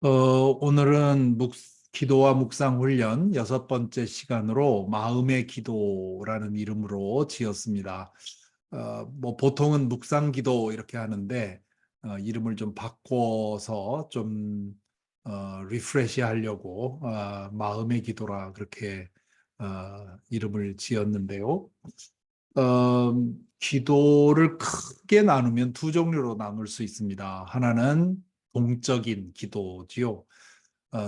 오늘은 기도와 묵상 훈련 6번째 시간으로 마음의 기도라는 이름으로 지었습니다. 뭐 보통은 묵상 기도 이렇게 하는데 이름을 좀 바꿔서 좀 리프레시 하려고 마음의 기도라 그렇게 이름을 지었는데요. 기도를 크게 나누면 두 종류로 나눌 수 있습니다. 하나는 동적인 기도지요.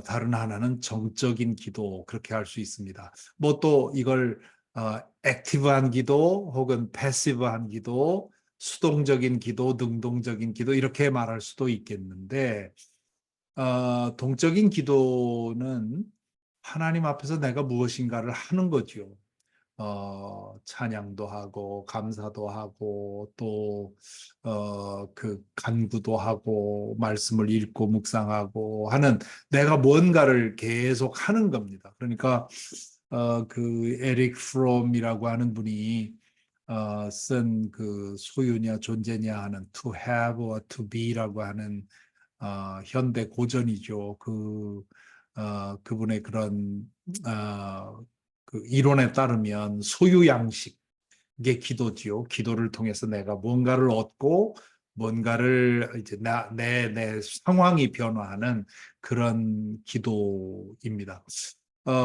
다른 하나는 정적인 기도 그렇게 할 수 있습니다. 뭐 또 이걸 액티브한 기도 혹은 패시브한 기도, 수동적인 기도, 능동적인 기도 이렇게 말할 수도 있겠는데 동적인 기도는 하나님 앞에서 내가 무엇인가를 하는 거죠. 찬양도 하고 감사도 하고 또 그 간구도 하고 말씀을 읽고 묵상하고 하는 내가 뭔가를 계속 하는 겁니다. 그러니까 그 에릭 프롬이라고 하는 분이 쓴 그 소유냐 존재냐 하는 to have or to be라고 하는 현대 고전이죠. 그분의 그런 그 이론에 따르면 소유 양식의 기도지요. 기도를 통해서 내가 뭔가를 얻고 뭔가를 이제 내 상황이 변화하는 그런 기도입니다.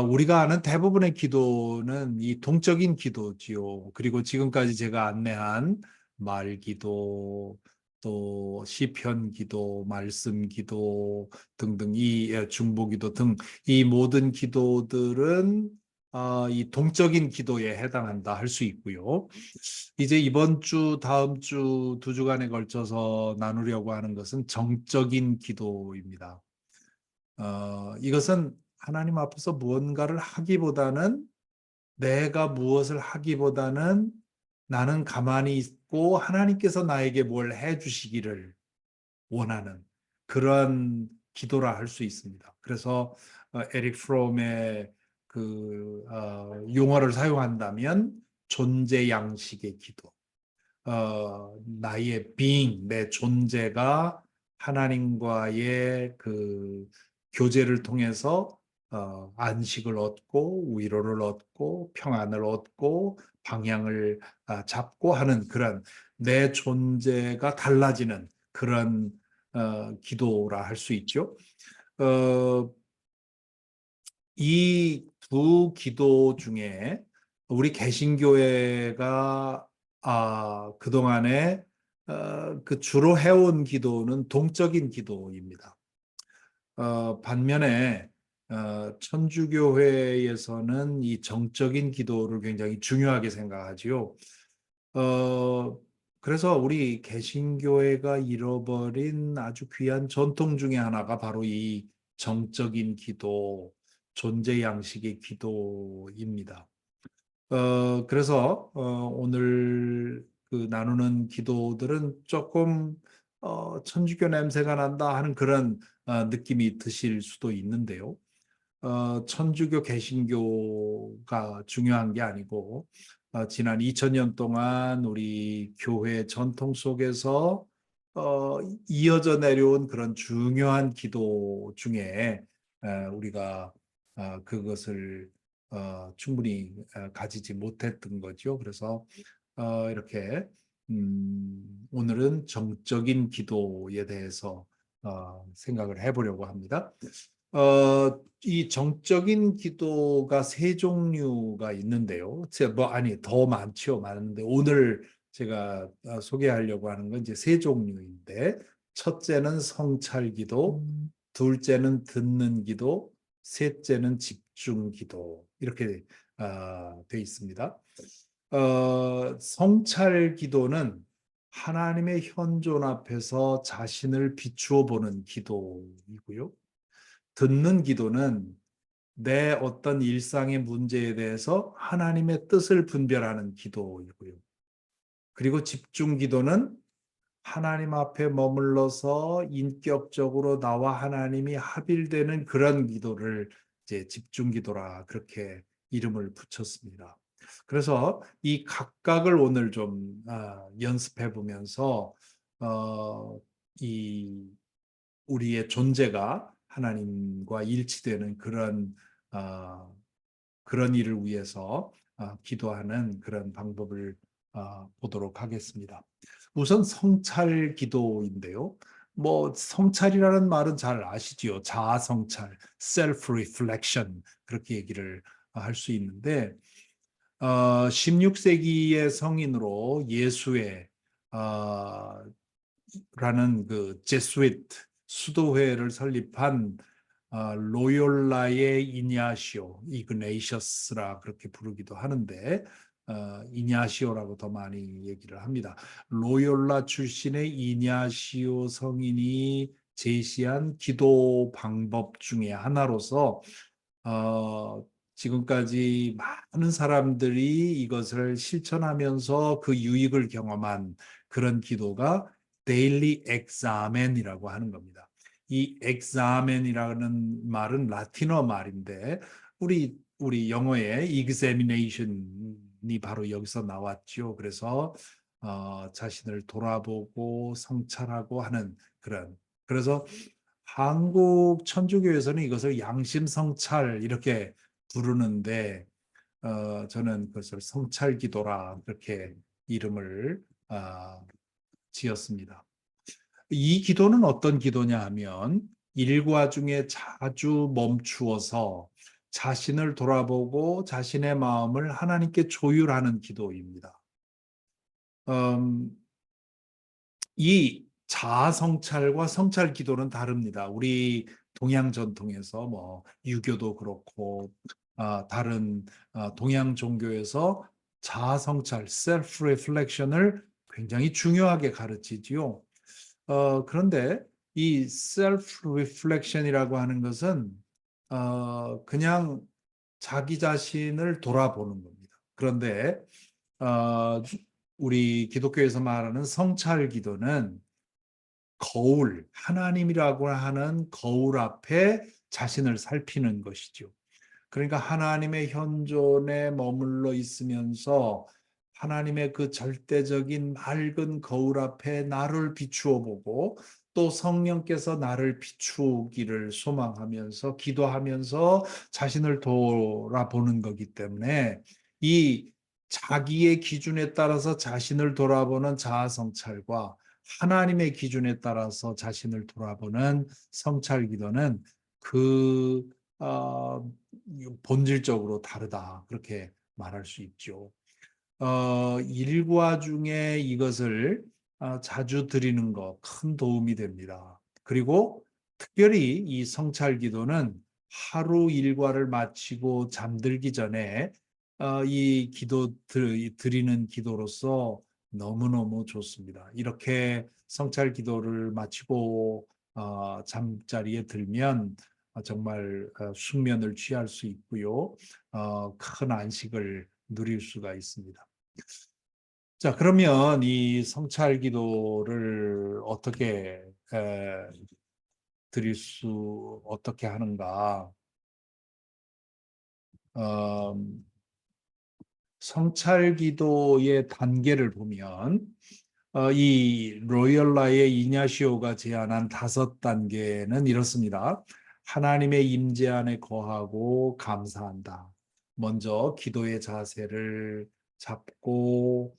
우리가 아는 대부분의 기도는 이 동적인 기도지요. 그리고 지금까지 제가 안내한 말기도, 또 시편 기도, 말씀 기도 등등 중보기도 등 이 모든 기도들은 이 동적인 기도에 해당한다 할 수 있고요. 이제 이번 주, 다음 주 두 주간에 걸쳐서 나누려고 하는 것은 정적인 기도입니다. 이것은 하나님 앞에서 무언가를 하기보다는 내가 무엇을 하기보다는 나는 가만히 있고 하나님께서 나에게 뭘 해주시기를 원하는 그런 기도라 할 수 있습니다. 그래서 에릭 프롬의 그 용어를 사용한다면 존재 양식의 기도, 나의 being, 내 존재가 하나님과의 그 교제를 통해서 안식을 얻고 위로를 얻고 평안을 얻고 방향을 잡고 하는 그런 내 존재가 달라지는 그런 기도라 할 수 있죠. 이 두 기도 중에 우리 개신교회가 그동안에 그 주로 해온 기도는 동적인 기도입니다. 반면에 천주교회에서는 이 정적인 기도를 굉장히 중요하게 생각하지요. 그래서 우리 개신교회가 잃어버린 아주 귀한 전통 중에 하나가 바로 이 정적인 기도, 존재 양식의 기도입니다. 그래서 오늘 그 나누는 기도들은 조금 천주교 냄새가 난다 하는 그런 느낌이 드실 수도 있는데요. 천주교 개신교가 중요한 게 아니고 지난 2000년 동안 우리 교회 전통 속에서 이어져 내려온 그런 중요한 기도 중에 우리가 그것을 충분히 가지지 못했던 거죠. 그래서 이렇게 오늘은 정적인 기도에 대해서 생각을 해보려고 합니다. 이 정적인 기도가 세 종류가 있는데요. 더 많죠. 많은데 오늘 제가 소개하려고 하는 건 이제 세 종류인데 첫째는 성찰 기도, 둘째는 듣는 기도, 셋째는 집중 기도 이렇게 돼 있습니다. 성찰 기도는 하나님의 현존 앞에서 자신을 비추어 보는 기도이고요. 듣는 기도는 내 어떤 일상의 문제에 대해서 하나님의 뜻을 분별하는 기도이고요. 그리고 집중 기도는 하나님 앞에 머물러서 인격적으로 나와 하나님이 합일되는 그런 기도를 이제 집중 기도라 그렇게 이름을 붙였습니다. 그래서 이 각각을 오늘 좀 연습해 보면서 이 우리의 존재가 하나님과 일치되는 그런 일을 위해서 기도하는 그런 방법을 보도록 하겠습니다. 우선 성찰 기도인데요. 뭐 성찰이라는 말은 잘 아시지요. 자아 성찰, self reflection 그렇게 얘기를 할 수 있는데 16세기의 성인으로 예수의 라는 그 제수이트 수도회를 설립한 로욜라의 이그네이셔스라 그렇게 부르기도 하는데 이냐시오라고 더 많이 얘기를 합니다. 로욜라 출신의 이냐시오 성인이 제시한 기도 방법 중에 하나로서 지금까지 많은 사람들이 이것을 실천하면서 그 유익을 경험한 그런 기도가 데일리 엑사멘이라고 하는 겁니다. 이 엑사멘이라는 말은 라틴어 말인데 우리 영어의 examination이 바로 여기서 나왔죠. 그래서 자신을 돌아보고 성찰하고 하는 그래서 한국 천주교에서는 이것을 양심 성찰 이렇게 부르는데 저는 그것을 성찰 기도라 그렇게 이름을 지었습니다. 이 기도는 어떤 기도냐 하면 일과 중에 자주 멈추어서 자신을 돌아보고 자신의 마음을 하나님께 조율하는 기도입니다. 이 자아 성찰과 성찰 기도는 다릅니다. 우리 동양 전통에서 뭐 유교도 그렇고 다른 동양 종교에서 자아 성찰, 셀프 리플렉션을 굉장히 중요하게 가르치지요. 그런데 이 셀프 리플렉션이라고 하는 것은 그냥 자기 자신을 돌아보는 겁니다. 그런데 우리 기독교에서 말하는 성찰 기도는 하나님이라고 하는 거울 앞에 자신을 살피는 것이죠. 그러니까 하나님의 현존에 머물러 있으면서 하나님의 그 절대적인 맑은 거울 앞에 나를 비추어 보고 또 성령께서 나를 비추기를 소망하면서 기도하면서 자신을 돌아보는 거기 때문에 이 자기의 기준에 따라서 자신을 돌아보는 자아 성찰과 하나님의 기준에 따라서 자신을 돌아보는 성찰 기도는 그 본질적으로 다르다 그렇게 말할 수 있죠. 일과 중에 이것을 자주 드리는 거 큰 도움이 됩니다. 그리고 특별히 이 성찰 기도는 하루 일과를 마치고 잠들기 전에 이 기도 드리는 기도로서 너무너무 좋습니다. 이렇게 성찰 기도를 마치고 잠자리에 들면 정말 숙면을 취할 수 있고요. 큰 안식을 누릴 수가 있습니다. 자, 그러면 이 성찰 기도를 어떻게 하는가? 성찰 기도의 단계를 보면 이 로열라의 이냐시오가 제안한 5단계는 이렇습니다. 하나님의 임재 안에 거하고 감사한다. 먼저 기도의 자세를 잡고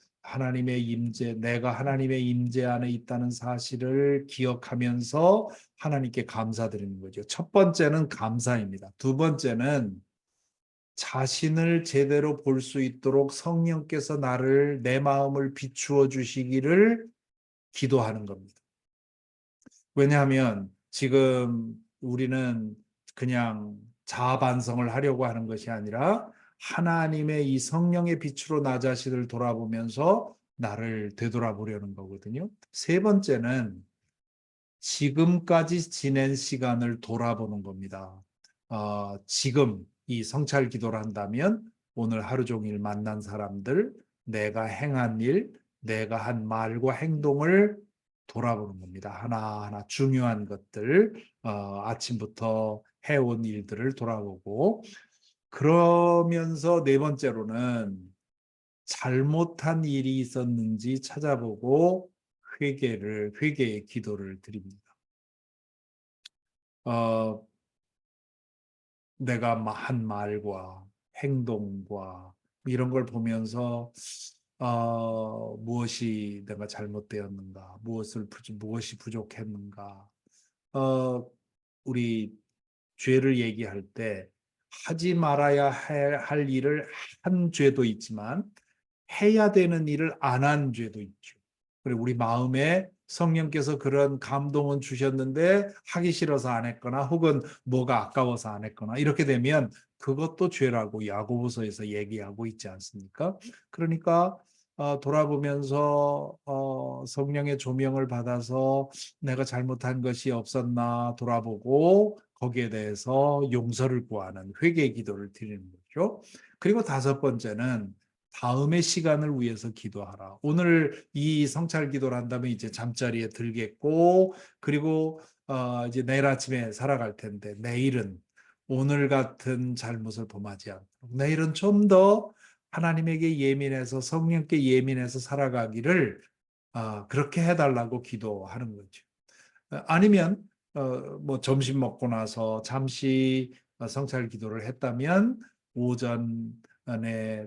내가 하나님의 임재 안에 있다는 사실을 기억하면서 하나님께 감사드리는 거죠. 첫 번째는 감사입니다. 두 번째는 자신을 제대로 볼 수 있도록 성령께서 내 마음을 비추어 주시기를 기도하는 겁니다. 왜냐하면 지금 우리는 그냥 자아 반성을 하려고 하는 것이 아니라 하나님의 이 성령의 빛으로 나 자신을 돌아보면서 나를 되돌아보려는 거거든요. 세 번째는 지금까지 지낸 시간을 돌아보는 겁니다. 지금 이 성찰 기도를 한다면 오늘 하루 종일 만난 사람들, 내가 행한 일, 내가 한 말과 행동을 돌아보는 겁니다. 하나하나 중요한 것들, 아침부터 해온 일들을 돌아보고, 그러면서 네 번째로는 잘못한 일이 있었는지 찾아보고 회개의 기도를 드립니다. 어, 내가 한 말과 행동과 이런 걸 보면서 무엇이 내가 잘못되었는가, 무엇이 부족했는가. 어, 우리 죄를 얘기할 때 하지 말아야 할 일을 한 죄도 있지만 해야 되는 일을 안 한 죄도 있죠. 그리고 우리 마음에 성령께서 그런 감동은 주셨는데 하기 싫어서 안 했거나 혹은 뭐가 아까워서 안 했거나 이렇게 되면 그것도 죄라고 야고보서에서 얘기하고 있지 않습니까? 그러니까 돌아보면서 성령의 조명을 받아서 내가 잘못한 것이 없었나 돌아보고 거기에 대해서 용서를 구하는 회개 기도를 드리는 거죠. 그리고 다섯 번째는 다음의 시간을 위해서 기도하라. 오늘 이 성찰 기도를 한다면 이제 잠자리에 들겠고, 그리고 이제 내일 아침에 살아갈 텐데 내일은 오늘 같은 잘못을 범하지 않도록 내일은 좀 더 하나님에게 예민해서 성령께 예민해서 살아가기를 그렇게 해달라고 기도하는 거죠. 아니면 뭐 점심 먹고 나서 잠시 성찰 기도를 했다면 오전에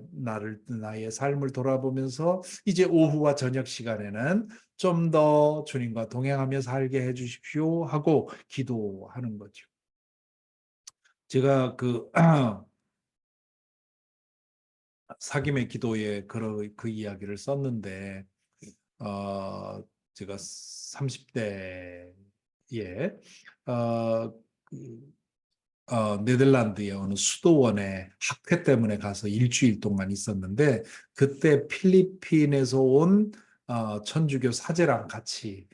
나의 삶을 돌아보면서 이제 오후와 저녁 시간에는 좀 더 주님과 동행하며 살게 해주십시오 하고 기도하는 거죠. 제가 그 사김의 기도에 그 이야기를 썼는데 어, 제가 30대에 어, 그, 네덜란드의 어느 수도원에 학회 때문에 가서 일주일 동안 있었는데 그때 필리핀에서 온 천주교 사제랑 같이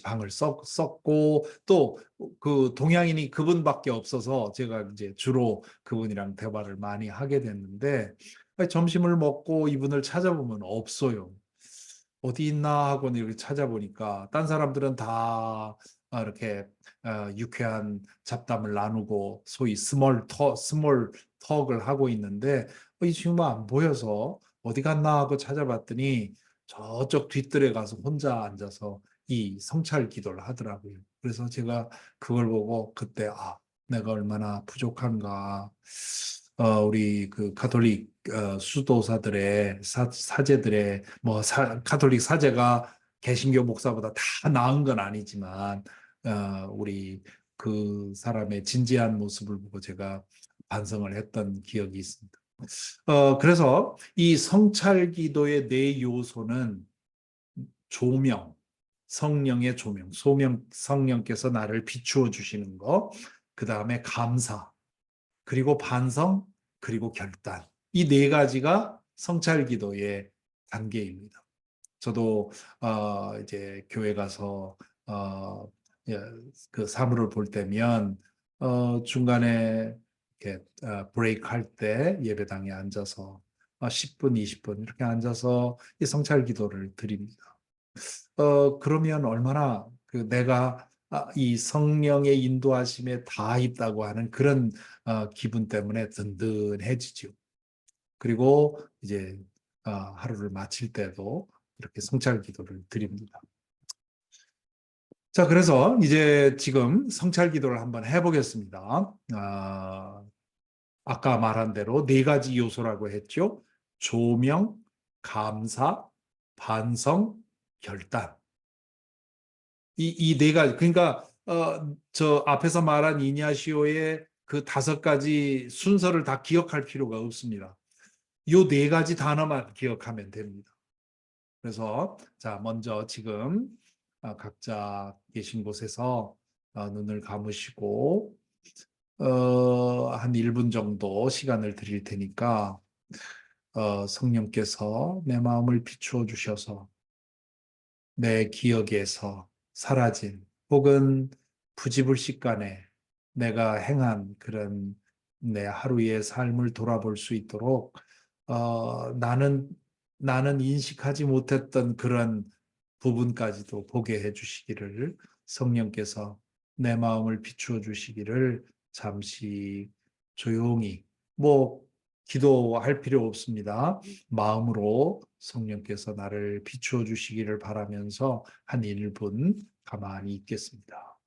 방을 썼고 또 그 동양인이 그분밖에 없어서 제가 이제 주로 그분이랑 대화를 많이 하게 됐는데 점심을 먹고 이분을 찾아보면 없어요. 어디 있나 하고 이렇게 찾아보니까 딴 사람들은 다 이렇게 유쾌한 잡담을 나누고 소위 스몰 턱을 하고 있는데 이 친구가 안 보여서 어디 갔나 하고 찾아봤더니 저쪽 뒷뜰에 가서 혼자 앉아서 이 성찰 기도를 하더라고요. 그래서 제가 그걸 보고 그때 내가 얼마나 부족한가. 우리 그 가톨릭 수도사들의 사제들의 뭐 가톨릭 사제가 개신교 목사보다 다 나은 건 아니지만 우리 그 사람의 진지한 모습을 보고 제가 반성을 했던 기억이 있습니다. 그래서 이 성찰 기도의 네 요소는 조명, 성령의 조명, 성령께서 나를 비추어 주시는 거, 그 다음에 감사, 그리고 반성, 그리고 결단. 이 네 가지가 성찰 기도의 단계입니다. 저도 이제 교회 가서 어, 예, 그 사물을 볼 때면 중간에 이렇게 브레이크 할 때 예배당에 앉아서 10분, 20분 이렇게 앉아서 이 성찰 기도를 드립니다. 그러면 얼마나 그 내가 이 성령의 인도하심에 다 있다고 하는 그런 기분 때문에 든든해지죠. 그리고 이제 하루를 마칠 때도 이렇게 성찰 기도를 드립니다. 자, 그래서 이제 지금 성찰 기도를 한번 해보겠습니다. 아까 말한 대로 네 가지 요소라고 했죠. 조명, 감사, 반성, 결단. 이 네 가지. 그러니까 저 앞에서 말한 이냐시오의 그 다섯 가지 순서를 다 기억할 필요가 없습니다. 요 네 가지 단어만 기억하면 됩니다. 그래서 자 먼저 지금 각자 계신 곳에서 눈을 감으시고 한 1분 정도 시간을 드릴 테니까 성령께서 내 마음을 비추어 주셔서 내 기억에서 사라진 혹은 부지불식간에 내가 행한 그런 내 하루의 삶을 돌아볼 수 있도록 나는 인식하지 못했던 그런 부분까지도 보게 해주시기를 성령께서 내 마음을 비추어 주시기를 잠시 조용히 뭐 기도할 필요 없습니다. 마음으로 성령께서 나를 비추어 주시기를 바라면서 한 1분 가만히 있겠습니다.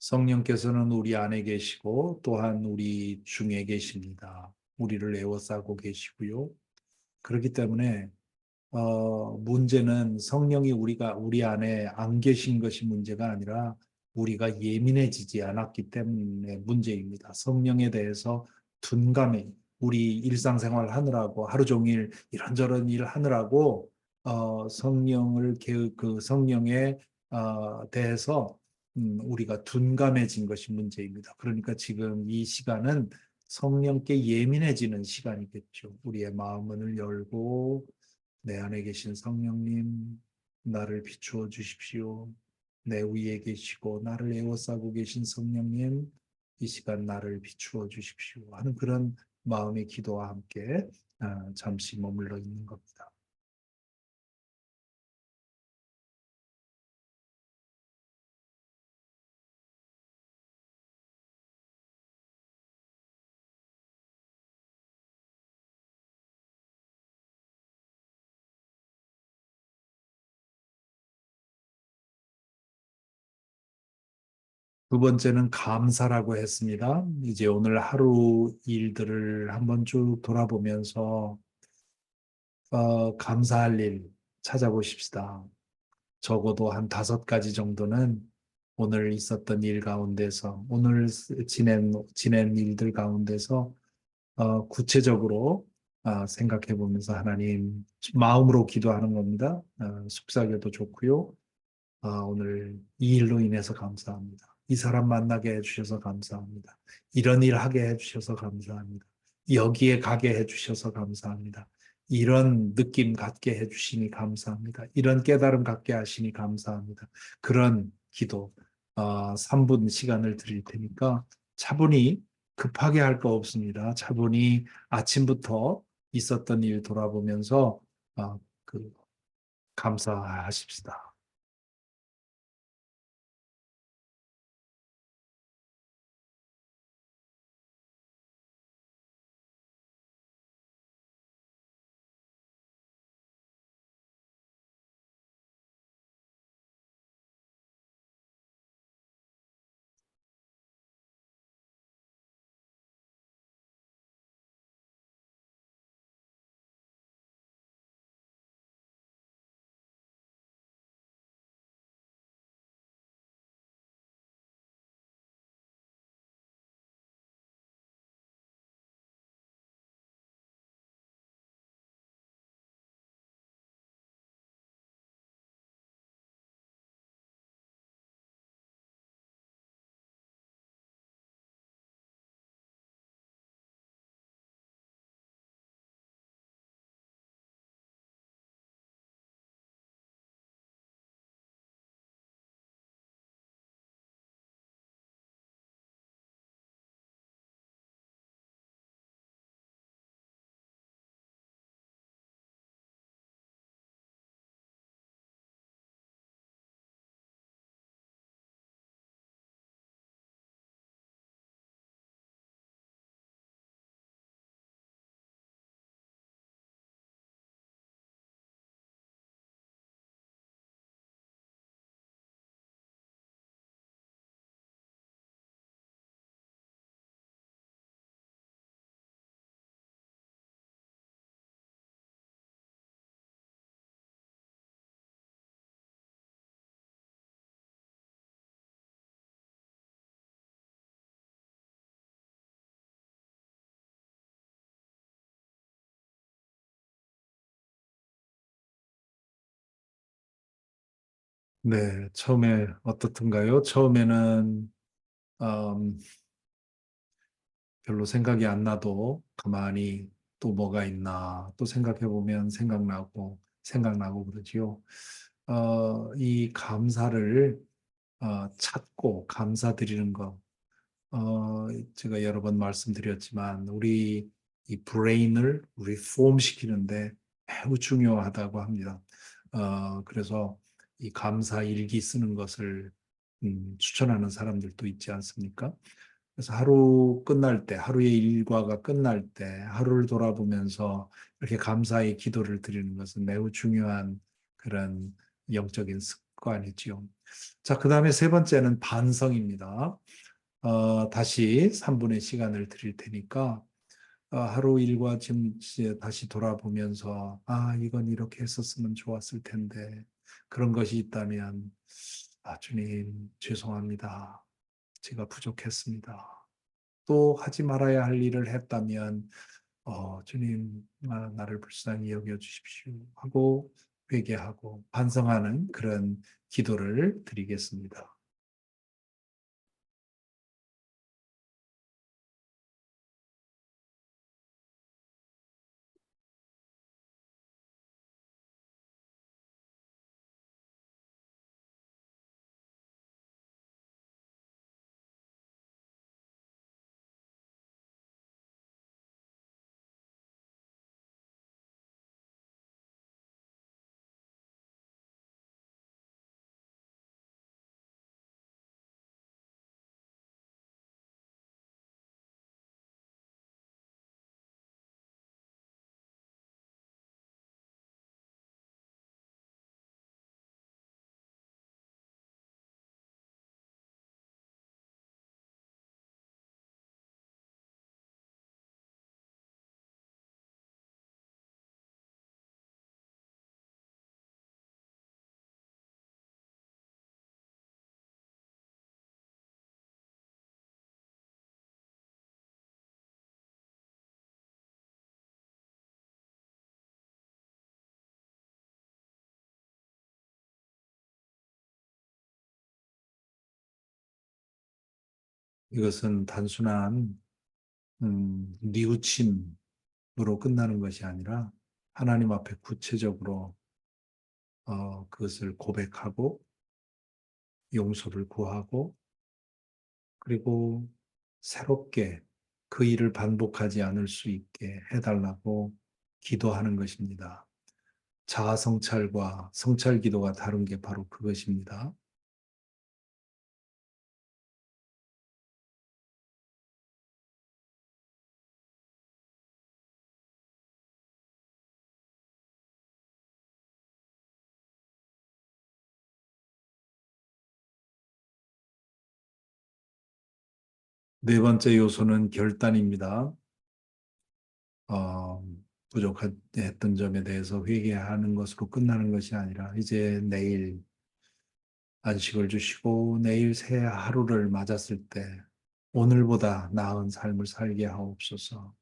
성령께서는 우리 안에 계시고 또한 우리 중에 계십니다. 우리를 에워싸고 계시고요. 그렇기 때문에 문제는 성령이 우리 안에 안 계신 것이 문제가 아니라 우리가 예민해지지 않았기 때문에 문제입니다. 성령에 대해서 둔감해 우리 일상생활 하느라고 하루 종일 이런저런 일 하느라고 그 성령에 대해서 우리가 둔감해진 것이 문제입니다. 그러니까 지금 이 시간은 성령께 예민해지는 시간이겠죠. 우리의 마음을 열고 내 안에 계신 성령님, 나를 비추어 주십시오. 내 위에 계시고 나를 에워싸고 계신 성령님, 이 시간 나를 비추어 주십시오. 하는 그런 마음의 기도와 함께 잠시 머물러 있는 겁니다. 두 번째는 감사라고 했습니다. 이제 오늘 하루 일들을 한번 쭉 돌아보면서 감사할 일 찾아보십시다. 적어도 한 5가지 정도는 오늘 있었던 일 가운데서, 오늘 지낸 일들 가운데서 구체적으로 생각해 보면서 하나님 마음으로 기도하는 겁니다. 속삭여도 좋고요. 오늘 이 일로 인해서 감사합니다. 이 사람 만나게 해주셔서 감사합니다. 이런 일 하게 해주셔서 감사합니다. 여기에 가게 해주셔서 감사합니다. 이런 느낌 갖게 해주시니 감사합니다. 이런 깨달음 갖게 하시니 감사합니다. 그런 기도 3분 시간을 드릴 테니까 차분히 급하게 할 거 없습니다. 차분히 아침부터 있었던 일 돌아보면서 그 감사하십시다. 네, 처음에 어떻던가요? 처음에는 음, 별로 생각이 안 나도 가만히 또 뭐가 있나 또 생각해 보면 생각나고 그러지요. 이 감사를 찾고 감사드리는 거, 제가 여러 번 말씀드렸지만 우리 이 브레인을 리폼 시키는데 매우 중요하다고 합니다. 그래서 이 감사 일기 쓰는 것을 추천하는 사람들도 있지 않습니까? 그래서 하루의 일과가 끝날 때 하루를 돌아보면서 이렇게 감사의 기도를 드리는 것은 매우 중요한 그런 영적인 거 아니지요. 자, 그 다음에 세 번째는 반성입니다. 다시 3분의 시간을 드릴 테니까 하루 일과 지금 이제 다시 돌아보면서 이건 이렇게 했었으면 좋았을 텐데 그런 것이 있다면 주님 죄송합니다. 제가 부족했습니다. 또 하지 말아야 할 일을 했다면 주님 나를 불쌍히 여겨 주십시오 하고 회개하고 반성하는 그런 기도를 드리겠습니다. 이것은 단순한 뉘우침으로 끝나는 것이 아니라 하나님 앞에 구체적으로 그것을 고백하고 용서를 구하고 그리고 새롭게 그 일을 반복하지 않을 수 있게 해달라고 기도하는 것입니다. 자아 성찰과 성찰 기도가 다른 게 바로 그것입니다. 네 번째 요소는 결단입니다. 어, 부족했던 점에 대해서 회개하는 것으로 끝나는 것이 아니라 이제 내일 안식을 주시고 내일 새 하루를 맞았을 때 오늘보다 나은 삶을 살게 하옵소서.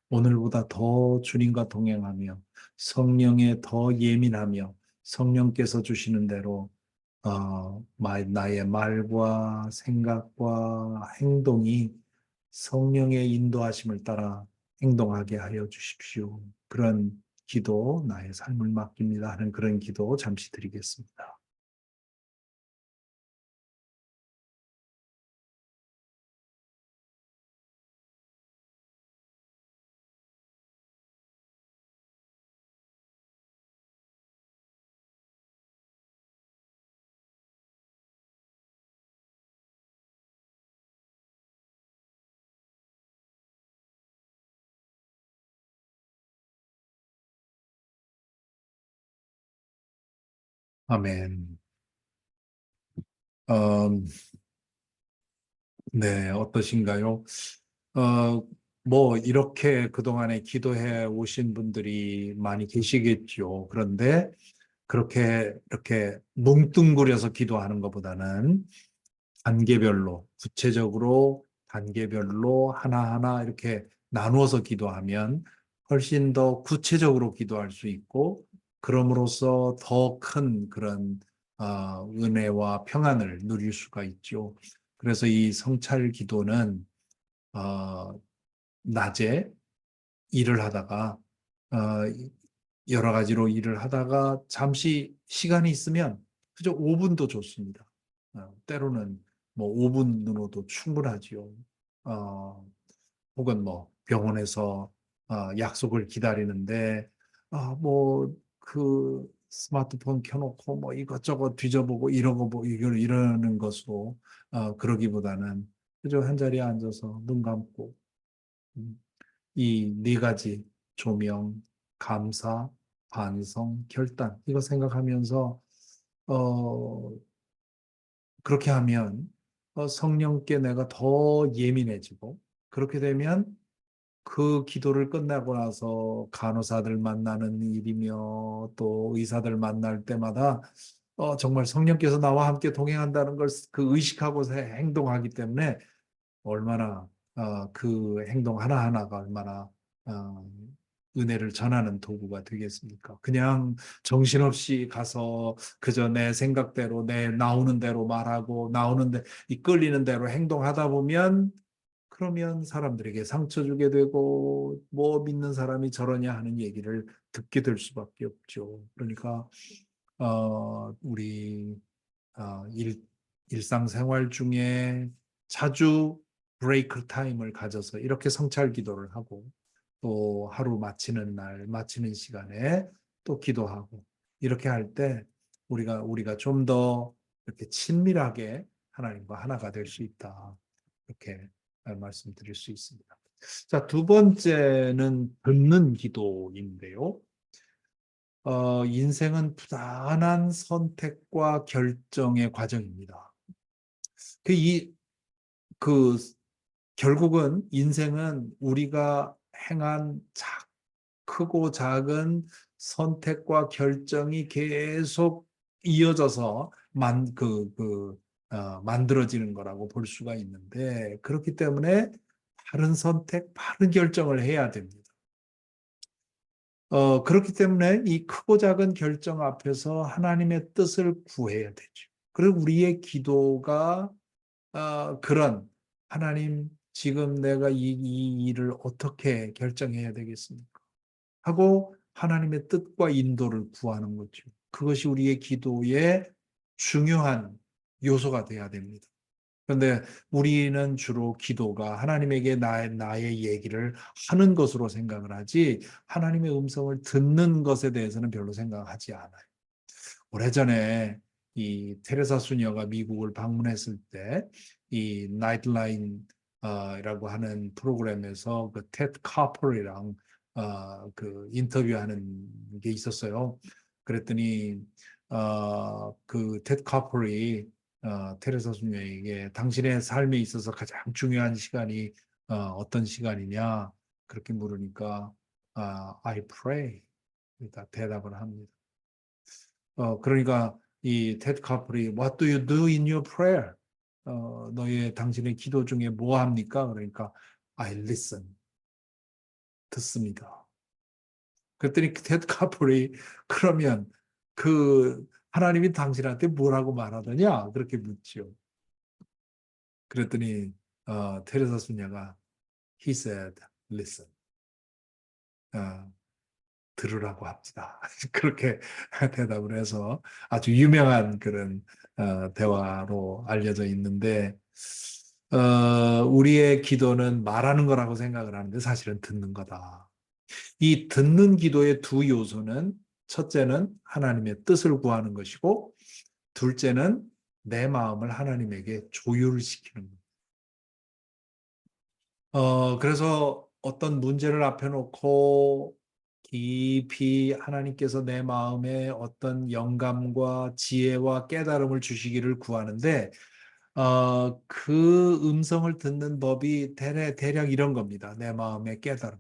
오늘보다 더 주님과 동행하며 성령에 더 예민하며 성령께서 주시는 대로 나의 말과 생각과 행동이 성령의 인도하심을 따라 행동하게 하여 주십시오. 그런 기도, 나의 삶을 맡깁니다 하는 그런 기도 잠시 드리겠습니다. 아멘. 어, 네, 어떠신가요? 어, 뭐, 이렇게 그동안에 기도해 오신 분들이 많이 계시겠죠. 그런데 그렇게 이렇게 뭉뚱그려서 기도하는 것보다는 단계별로, 구체적으로 단계별로 하나하나 이렇게 나누어서 기도하면 훨씬 더 구체적으로 기도할 수 있고, 그럼으로써 더 큰 그런 은혜와 평안을 누릴 수가 있죠. 그래서 이 성찰 기도는 어, 낮에 일을 하다가 어, 여러 가지로 일을 하다가 잠시 시간이 있으면 그저 5분도 좋습니다. 때로는 뭐 5분으로도 충분하지요. 어, 혹은 뭐 병원에서 약속을 기다리는데 뭐 그 스마트폰 켜놓고 뭐 이것저것 뒤져보고 이러고 뭐 이러는 것으로 그러기보다는 그저 한 자리에 앉아서 눈 감고 음, 이 네 가지 조명, 감사, 반성, 결단 이거 생각하면서 어, 그렇게 하면 성령께 내가 더 예민해지고, 그렇게 되면 그 기도를 끝나고 나서 간호사들 만나는 일이며 또 의사들 만날 때마다 정말 성령께서 나와 함께 동행한다는 걸 그 의식하고 행동하기 때문에 얼마나 그 행동 하나하나가 얼마나 어, 은혜를 전하는 도구가 되겠습니까? 그냥 정신없이 가서 그저 내 생각대로 내 나오는 대로 말하고 나오는 데 이끌리는 대로 행동하다 보면 그러면 사람들에게 상처 주게 되고 뭐 믿는 사람이 저러냐 하는 얘기를 듣게 될 수밖에 없죠. 그러니까 우리 일상생활 중에 자주 브레이크 타임을 가져서 이렇게 성찰 기도를 하고 또 하루 마치는 날, 마치는 시간에 또 기도하고 이렇게 할 때 우리가 좀 더 이렇게 친밀하게 하나님과 하나가 될 수 있다. 이렇게 말씀드릴 수 있습니다. 자, 두 번째는 듣는 기도인데요. 인생은 부단한 선택과 결정의 과정입니다. 그, 이, 그, 결국은 인생은 우리가 행한 크고 작은 선택과 결정이 계속 이어져서 만들어지는 거라고 볼 수가 있는데, 그렇기 때문에 바른 선택, 바른 결정을 해야 됩니다. 그렇기 때문에 이 크고 작은 결정 앞에서 하나님의 뜻을 구해야 되죠. 그리고 우리의 기도가 그런 하나님 지금 내가 이 일을 어떻게 결정해야 되겠습니까? 하고 하나님의 뜻과 인도를 구하는 거죠. 그것이 우리의 기도의 중요한 요소가 돼야 됩니다. 그런데 우리는 주로 기도가 하나님에게 나의 얘기를 하는 것으로 생각을 하지 하나님의 음성을 듣는 것에 대해서는 별로 생각하지 않아요. 오래전에 이 테레사 수녀가 미국을 방문했을 때 이 나이트라인이라고 하는 프로그램에서 그 테드 카퍼리랑 그 인터뷰하는 게 있었어요. 그랬더니 그 테드 카퍼리 테레사 수녀에게 당신의 삶에 있어서 가장 중요한 시간이 어떤 시간이냐 그렇게 물으니까 I pray 그러니까 대답을 합니다. 그러니까 이 테드 카플이 What do you do in your prayer? 너의 당신의 기도 중에 뭐 합니까? 그러니까 I listen. 듣습니다. 그랬더니 테드 카플이 그러면 그 하나님이 당신한테 뭐라고 말하더냐? 그렇게 묻죠. 그랬더니 테레사 수녀가 He said, listen. 어, 들으라고 합니다. 그렇게 대답을 해서 아주 유명한 그런 대화로 알려져 있는데 우리의 기도는 말하는 거라고 생각을 하는데 사실은 듣는 거다. 이 듣는 기도의 두 요소는 첫째는 하나님의 뜻을 구하는 것이고 둘째는 내 마음을 하나님에게 조율시키는 것. 그래서 어떤 문제를 앞에 놓고 깊이 하나님께서 내 마음에 어떤 영감과 지혜와 깨달음을 주시기를 구하는데, 그 음성을 듣는 법이 대략 이런 겁니다. 내 마음의 깨달음.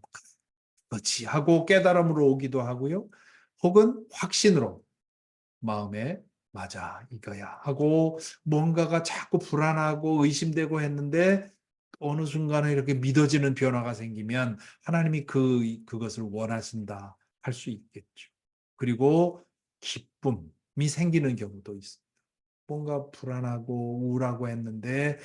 그렇지 하고 깨달음으로 오기도 하고요. 혹은 확신으로 마음에 맞아, 이거야 하고 뭔가가 자꾸 불안하고 의심되고 했는데 어느 순간에 이렇게 믿어지는 변화가 생기면 하나님이 그것을 원하신다 할 수 있겠죠. 그리고 기쁨이 생기는 경우도 있습니다. 뭔가 불안하고 우울하고 했는데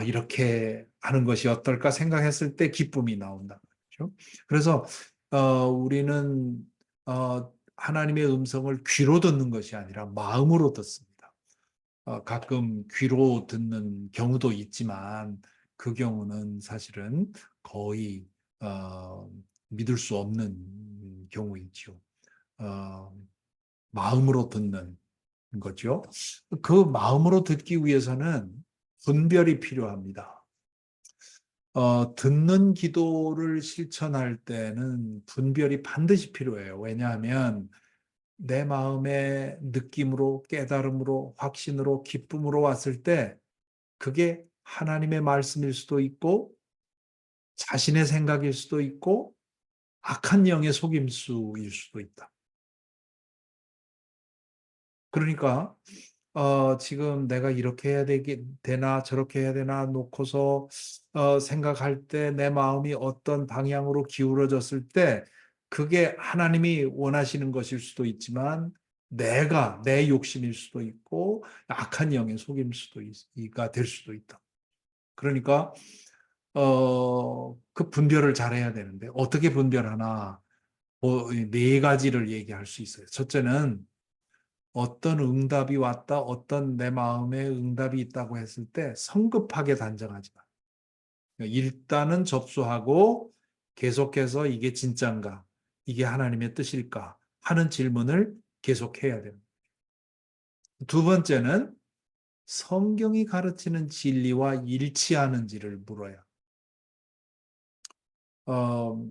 이렇게 하는 것이 어떨까 생각했을 때 기쁨이 나온다. 그렇죠? 그래서 우리는 하나님의 음성을 귀로 듣는 것이 아니라 마음으로 듣습니다. 가끔 귀로 듣는 경우도 있지만 그 경우는 사실은 거의 믿을 수 없는 경우이죠. 어, 마음으로 듣는 거죠. 그 마음으로 듣기 위해서는 분별이 필요합니다. 듣는 기도를 실천할 때는 분별이 반드시 필요해요. 왜냐하면 내 마음의 느낌으로, 깨달음으로, 확신으로, 기쁨으로 왔을 때 그게 하나님의 말씀일 수도 있고 자신의 생각일 수도 있고 악한 영의 속임수일 수도 있다. 그러니까 지금 내가 이렇게 해야 되나 저렇게 해야 되나 놓고서 생각할 때 내 마음이 어떤 방향으로 기울어졌을 때 그게 하나님이 원하시는 것일 수도 있지만 내 욕심일 수도 있고 악한 영의 속임수가 될 수도 있다. 그러니까 그 분별을 잘해야 되는데 어떻게 분별하나? 네 가지를 얘기할 수 있어요. 첫째는 어떤 응답이 왔다, 어떤 내 마음에 응답이 있다고 했을 때 성급하게 단정하지 마. 일단은 접수하고 계속해서 이게 진짠가, 이게 하나님의 뜻일까 하는 질문을 계속해야 됩니다. 두 번째는 성경이 가르치는 진리와 일치하는지를 물어야. 어,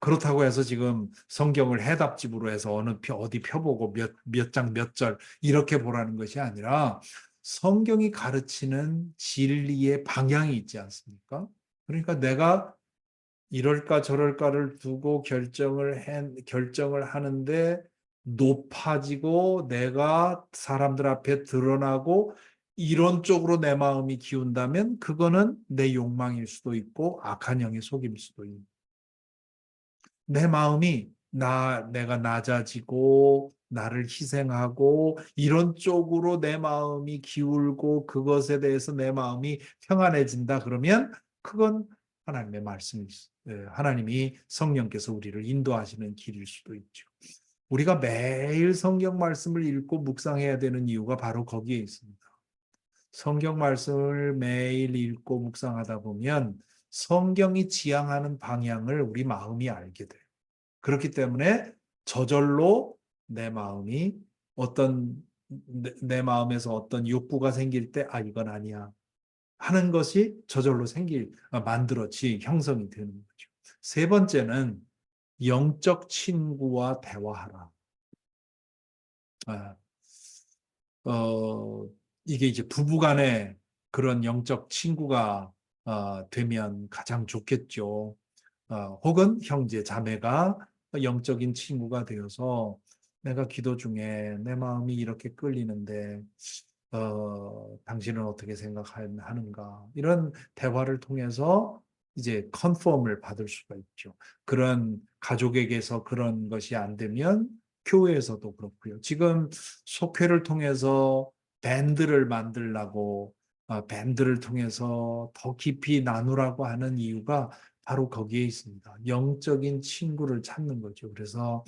그렇다고 해서 지금 성경을 해답집으로 해서 어디 펴보고 몇 장 몇 절 이렇게 보라는 것이 아니라 성경이 가르치는 진리의 방향이 있지 않습니까? 그러니까 내가 이럴까 저럴까를 두고 결정을 하는데 높아지고 내가 사람들 앞에 드러나고 이런 쪽으로 내 마음이 기운다면 그거는 내 욕망일 수도 있고 악한 영의 속임일 수도 있는. 내 마음이 내가 낮아지고 나를 희생하고 이런 쪽으로 내 마음이 기울고 그것에 대해서 내 마음이 평안해진다 그러면 그건 하나님의 말씀이 하나님이 성령께서 우리를 인도하시는 길일 수도 있죠. 우리가 매일 성경 말씀을 읽고 묵상해야 되는 이유가 바로 거기에 있습니다. 성경 말씀을 매일 읽고 묵상하다 보면 성경이 지향하는 방향을 우리 마음이 알게 돼요. 그렇기 때문에 저절로 내 마음이 내 마음에서 어떤 욕구가 생길 때, 이건 아니야 하는 것이 저절로 만들어지 형성이 되는 거죠. 세 번째는 영적 친구와 대화하라. 아, 어, 이게 이제 부부간에 그런 영적 친구가 되면 가장 좋겠죠. 혹은 형제, 자매가 영적인 친구가 되어서 내가 기도 중에 내 마음이 이렇게 끌리는데 당신은 어떻게 생각하는가? 이런 대화를 통해서 이제 컨펌을 받을 수가 있죠. 그런 가족에게서 그런 것이 안 되면 교회에서도 그렇고요. 지금 속회를 통해서 밴드를 만들라고 밴드를 통해서 더 깊이 나누라고 하는 이유가 바로 거기에 있습니다. 영적인 친구를 찾는 거죠. 그래서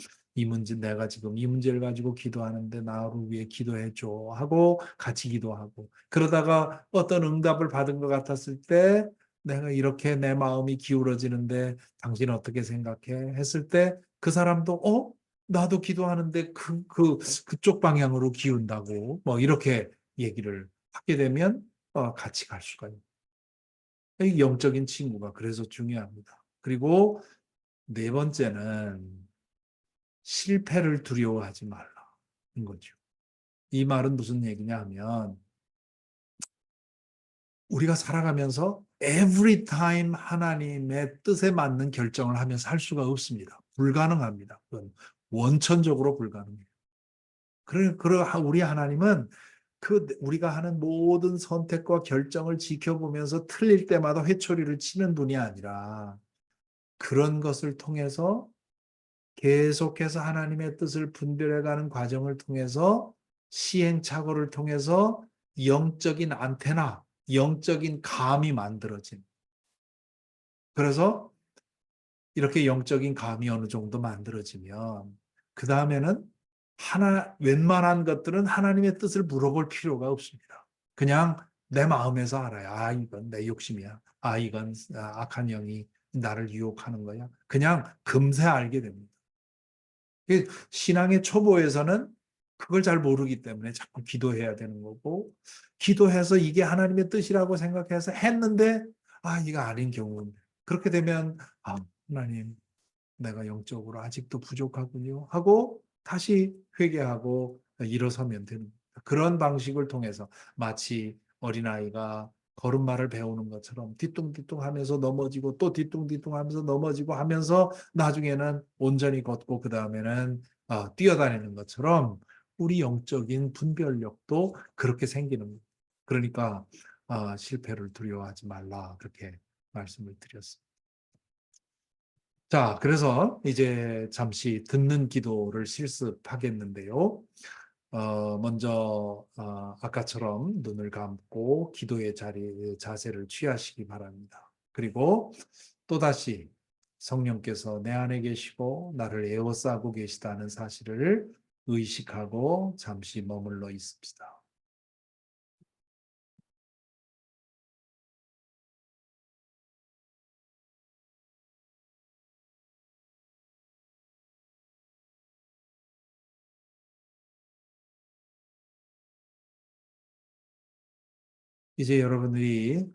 내가 지금 이 문제를 가지고 기도하는데 나를 위해 기도해 줘 하고 같이 기도하고 그러다가 어떤 응답을 받은 것 같았을 때 내가 이렇게 내 마음이 기울어지는데 당신 어떻게 생각해? 했을 때 그 사람도 나도 기도하는데 그쪽 방향으로 기운다고 뭐 이렇게 얘기를 하게 되면 같이 갈 수가 있는. 이 영적인 친구가 그래서 중요합니다. 그리고 네 번째는 실패를 두려워하지 말라는 거죠. 이 말은 무슨 얘기냐 하면 우리가 살아가면서 every time 하나님의 뜻에 맞는 결정을 하며 살 수가 없습니다. 불가능합니다. 그건 원천적으로 불가능해요. 우리 하나님은 우리가 하는 모든 선택과 결정을 지켜보면서 틀릴 때마다 회초리를 치는 분이 아니라 그런 것을 통해서 계속해서 하나님의 뜻을 분별해가는 과정을 통해서 시행착오를 통해서 영적인 안테나, 영적인 감이 만들어진. 그래서 이렇게 영적인 감이 어느 정도 만들어지면 그 다음에는 웬만한 것들은 하나님의 뜻을 물어볼 필요가 없습니다. 그냥 내 마음에서 알아요. 이건 내 욕심이야. 이건 악한 영이 나를 유혹하는 거야. 그냥 금세 알게 됩니다. 신앙의 초보에서는 그걸 잘 모르기 때문에 자꾸 기도해야 되는 거고, 기도해서 이게 하나님의 뜻이라고 생각해서 했는데, 이거 아닌 경우는. 그렇게 되면, 하나님, 내가 영적으로 아직도 부족하군요. 하고, 다시 회개하고 일어서면 되는 겁니다. 그런 방식을 통해서 마치 어린아이가 걸음마를 배우는 것처럼 뒤뚱뒤뚱 하면서 넘어지고 또 뒤뚱뒤뚱 하면서 넘어지고 하면서 나중에는 온전히 걷고 그 다음에는 뛰어다니는 것처럼 우리 영적인 분별력도 그렇게 생기는 겁니다. 그러니까 실패를 두려워하지 말라 그렇게 말씀을 드렸습니다. 자, 그래서 이제 잠시 듣는 기도를 실습하겠는데요. 먼저 아까처럼 눈을 감고 기도의 자세를 취하시기 바랍니다. 그리고 또다시 성령께서 내 안에 계시고 나를 에워싸고 계시다는 사실을 의식하고 잠시 머물러 있습니다. 이제 여러분들이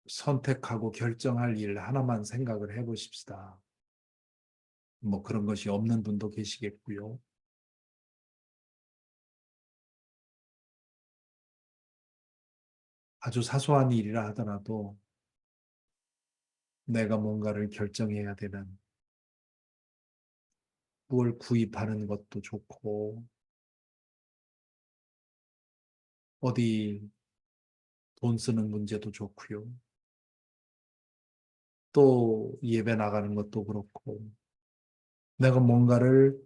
선택하고 결정할 일 하나만 생각을 해보십시다. 뭐 그런 것이 없는 분도 계시겠고요. 아주 사소한 일이라 하더라도 내가 뭔가를 결정해야 되는 뭘 구입하는 것도 좋고 어디 돈 쓰는 문제도 좋고요. 또 예배 나가는 것도 그렇고 내가 뭔가를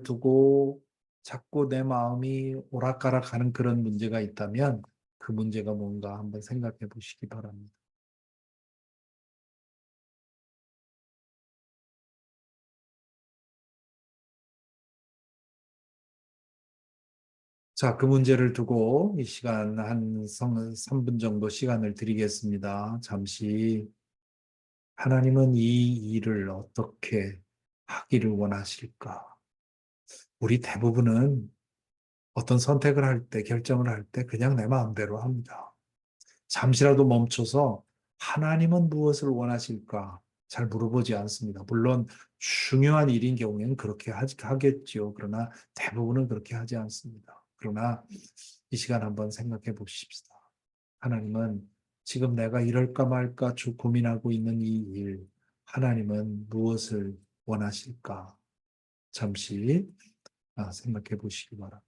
두고 자꾸 내 마음이 오락가락하는 그런 문제가 있다면 그 문제가 뭔가 한번 생각해 보시기 바랍니다. 자, 그 문제를 두고 이 시간 한 3분 정도 시간을 드리겠습니다. 잠시 하나님은 이 일을 어떻게 하기를 원하실까? 우리 대부분은 어떤 선택을 할 때, 결정을 할 때 그냥 내 마음대로 합니다. 잠시라도 멈춰서 하나님은 무엇을 원하실까? 잘 물어보지 않습니다. 물론 중요한 일인 경우에는 그렇게 하겠죠. 그러나 대부분은 그렇게 하지 않습니다. 그러나 이 시간 한번 생각해 보십시다. 하나님은 지금 내가 이럴까 말까 고민하고 있는 이 일, 하나님은 무엇을 원하실까? 잠시 생각해 보시기 바랍니다.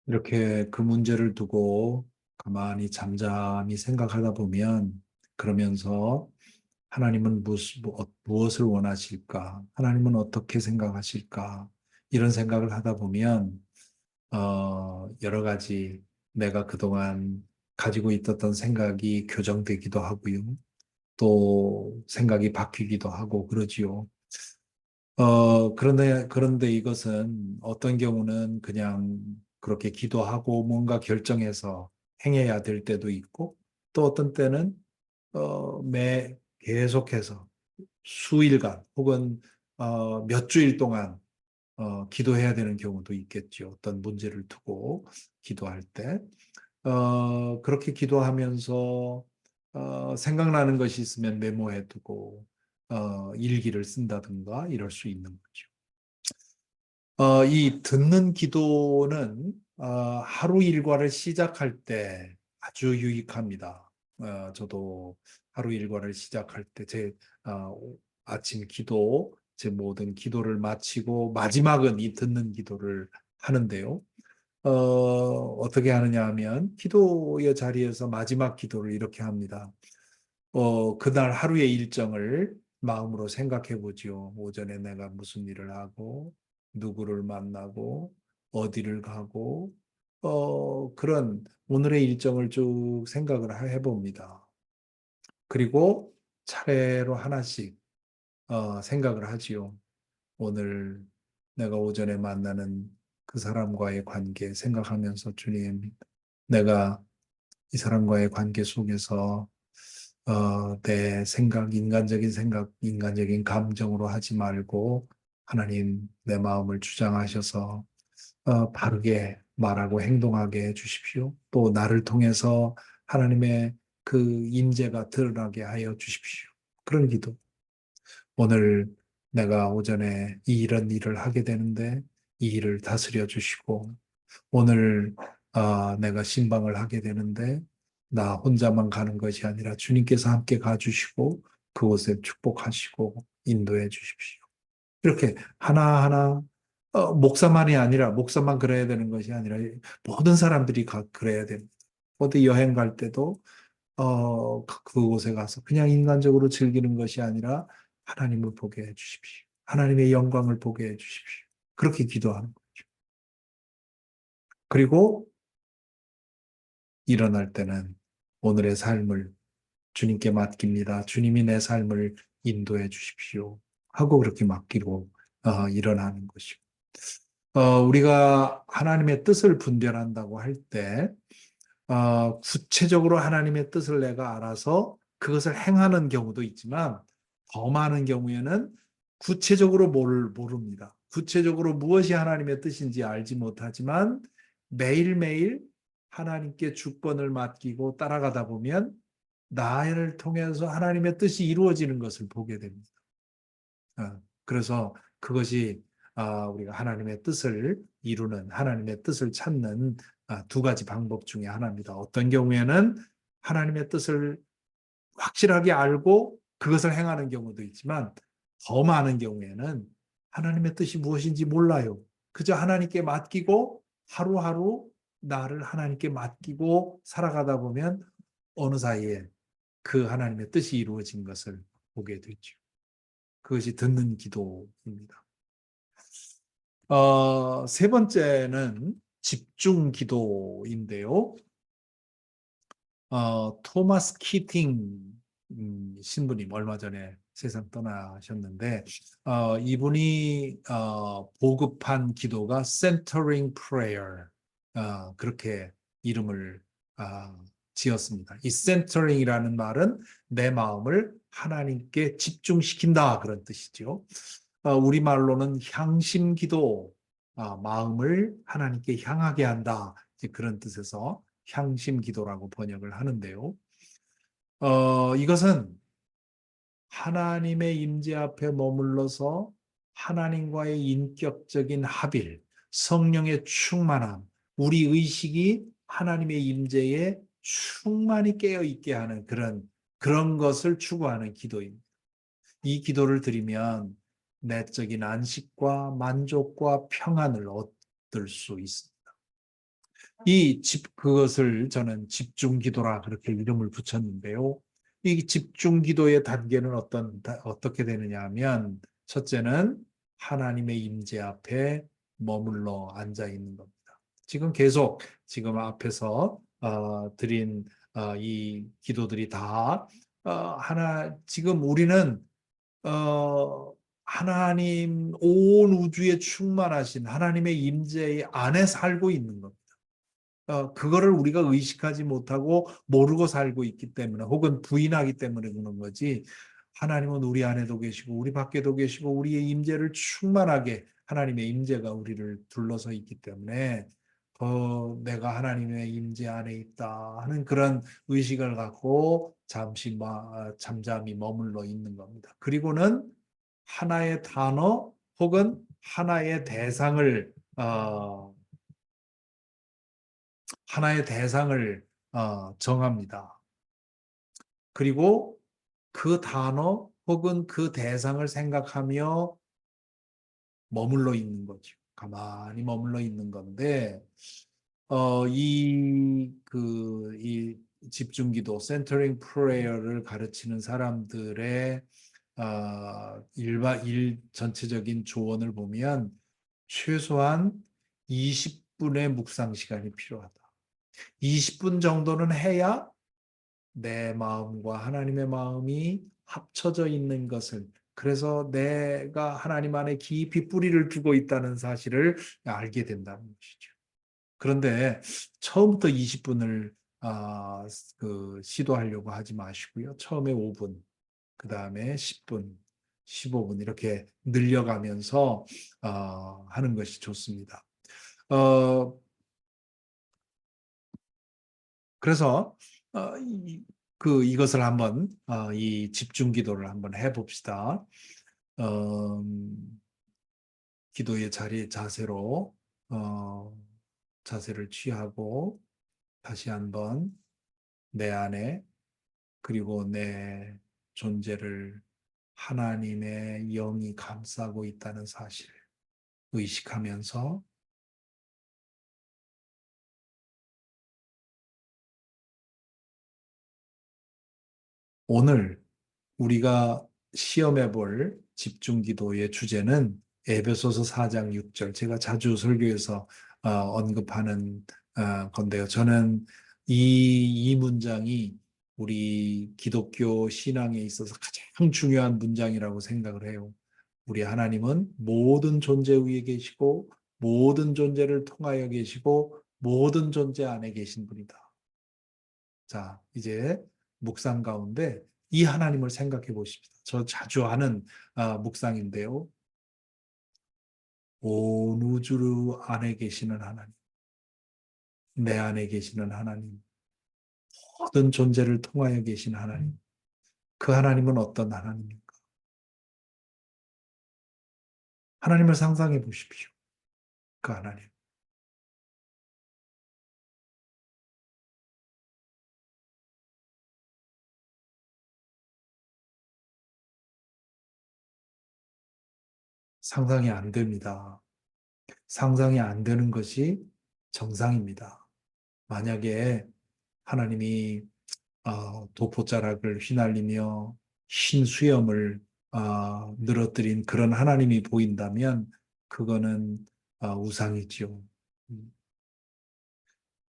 이렇게 그 문제를 두고 가만히 잠잠히 생각하다 보면 그러면서 하나님은 무엇을 원하실까? 하나님은 어떻게 생각하실까? 이런 생각을 하다 보면 여러 가지 내가 그동안 가지고 있었던 생각이 교정되기도 하고요. 또 생각이 바뀌기도 하고 그러지요. 그런데 이것은 어떤 경우는 그냥 그렇게 기도하고 뭔가 결정해서 행해야 될 때도 있고, 또 어떤 때는, 계속해서 수일간 혹은, 몇 주일 동안, 기도해야 되는 경우도 있겠죠. 어떤 문제를 두고 기도할 때. 그렇게 기도하면서, 생각나는 것이 있으면 메모해 두고, 일기를 쓴다든가 이럴 수 있는 거죠. 이 듣는 기도는 하루 일과를 시작할 때 아주 유익합니다. 저도 하루 일과를 시작할 때 제 아침 기도, 제 모든 기도를 마치고 마지막은 이 듣는 기도를 하는데요. 어떻게 하느냐 하면 기도의 자리에서 마지막 기도를 이렇게 합니다. 그날 하루의 일정을 마음으로 생각해 보지요. 오전에 내가 무슨 일을 하고, 누구를 만나고, 어디를 가고, 그런 오늘의 일정을 쭉 생각을 해 봅니다. 그리고 차례로 하나씩 생각을 하지요. 오늘 내가 오전에 만나는 그 사람과의 관계 생각하면서 주님, 내가 이 사람과의 관계 속에서 내 생각, 인간적인 생각, 인간적인 감정으로 하지 말고 하나님 내 마음을 주장하셔서 바르게 말하고 행동하게 해 주십시오. 또 나를 통해서 하나님의 그 임재가 드러나게 하여 주십시오. 그런 기도. 오늘 내가 오전에 이런 일을 하게 되는데 이 일을 다스려 주시고 오늘 내가 신방을 하게 되는데 나 혼자만 가는 것이 아니라 주님께서 함께 가주시고 그곳에 축복하시고 인도해 주십시오. 이렇게 하나하나 목사만이 아니라 목사만 그래야 되는 것이 아니라 모든 사람들이 그래야 됩니다. 어디 여행 갈 때도 그곳에 가서 그냥 인간적으로 즐기는 것이 아니라 하나님을 보게 해 주십시오. 하나님의 영광을 보게 해 주십시오. 그렇게 기도하는 거죠. 그리고 일어날 때는 오늘의 삶을 주님께 맡깁니다. 주님이 내 삶을 인도해 주십시오. 하고 그렇게 맡기고 일어나는 것이고. 우리가 하나님의 뜻을 분별한다고 할 때, 구체적으로 하나님의 뜻을 내가 알아서 그것을 행하는 경우도 있지만, 더 많은 경우에는 구체적으로 모릅니다. 구체적으로 무엇이 하나님의 뜻인지 알지 못하지만, 매일매일 하나님께 주권을 맡기고 따라가다 보면, 나를 통해서 하나님의 뜻이 이루어지는 것을 보게 됩니다. 그래서 그것이 우리가 하나님의 뜻을 이루는, 하나님의 뜻을 찾는 두 가지 방법 중에 하나입니다. 어떤 경우에는 하나님의 뜻을 확실하게 알고 그것을 행하는 경우도 있지만 더 많은 경우에는 하나님의 뜻이 무엇인지 몰라요. 그저 하나님께 맡기고 하루하루 나를 하나님께 맡기고 살아가다 보면 어느 사이에 그 하나님의 뜻이 이루어진 것을 보게 되죠. 그것이 듣는 기도입니다. 세 번째는 집중 기도인데요. 토마스 키팅 신부님 얼마 전에 세상 떠나셨는데 이분이 보급한 기도가 Centering Prayer 그렇게 이름을 지었습니다. 이 Centering이라는 말은 내 마음을 하나님께 집중시킨다 그런 뜻이죠. 우리말로는 향심기도, 마음을 하나님께 향하게 한다 그런 뜻에서 향심기도라고 번역을 하는데요. 이것은 하나님의 임재 앞에 머물러서 하나님과의 인격적인 합일, 성령의 충만함, 우리 의식이 하나님의 임재에 충만히 깨어 있게 하는 그런 것을 추구하는 기도입니다. 이 기도를 드리면 내적인 안식과 만족과 평안을 얻을 수 있습니다. 그것을 저는 집중 기도라 그렇게 이름을 붙였는데요. 이 집중 기도의 단계는 어떻게 되느냐 하면, 첫째는 하나님의 임재 앞에 머물러 앉아 있는 겁니다. 지금 앞에서 드린 이 기도들이 다 지금 우리는 하나님 온 우주에 충만하신 하나님의 임재 안에 살고 있는 겁니다. 그거를 우리가 의식하지 못하고 모르고 살고 있기 때문에 혹은 부인하기 때문에 그런 거지, 하나님은 우리 안에도 계시고 우리 밖에도 계시고 우리의 임재를 충만하게 하나님의 임재가 우리를 둘러서 있기 때문에 내가 하나님의 임재 안에 있다 하는 그런 의식을 갖고 잠잠히 머물러 있는 겁니다. 그리고는 하나의 단어 혹은 하나의 대상을 정합니다. 그리고 그 단어 혹은 그 대상을 생각하며 머물러 있는 거죠. 가만히 머물러 있는 건데 이 집중기도, 센터링 프레이어를 가르치는 사람들의 전체적인 조언을 보면 최소한 20분의 묵상 시간이 필요하다. 20분 정도는 해야 내 마음과 하나님의 마음이 합쳐져 있는 것을, 그래서 내가 하나님 안에 깊이 뿌리를 두고 있다는 사실을 알게 된다는 것이죠. 그런데 처음부터 20분을 시도하려고 하지 마시고요. 처음에 5분, 그 다음에 10분, 15분 이렇게 늘려가면서 하는 것이 좋습니다. 어, 그래서 이것을 한번 이 집중 기도를 한번 해봅시다. 어, 기도의 자세로 자세를 취하고 다시 한번 내 안에, 그리고 내 존재를 하나님의 영이 감싸고 있다는 사실을 의식하면서 오늘 우리가 시험해 볼 집중 기도의 주제는 에베소서 4장 6절. 제가 자주 설교에서 언급하는 건데요. 저는 이 문장이 우리 기독교 신앙에 있어서 가장 중요한 문장이라고 생각을 해요. 우리 하나님은 모든 존재 위에 계시고 모든 존재를 통하여 계시고 모든 존재 안에 계신 분이다. 자, 이제 묵상 가운데 이 하나님을 생각해 보십시다. 저 자주 하는 묵상인데요. 온 우주 안에 계시는 하나님, 내 안에 계시는 하나님, 모든 존재를 통하여 계신 하나님. 그 하나님은 어떤 하나님입니까? 하나님을 상상해 보십시오. 그 하나님. 상상이 안 됩니다. 상상이 안 되는 것이 정상입니다. 만약에 하나님이 도포자락을 휘날리며 흰 수염을 늘어뜨린 그런 하나님이 보인다면 그거는 우상이지요. 음,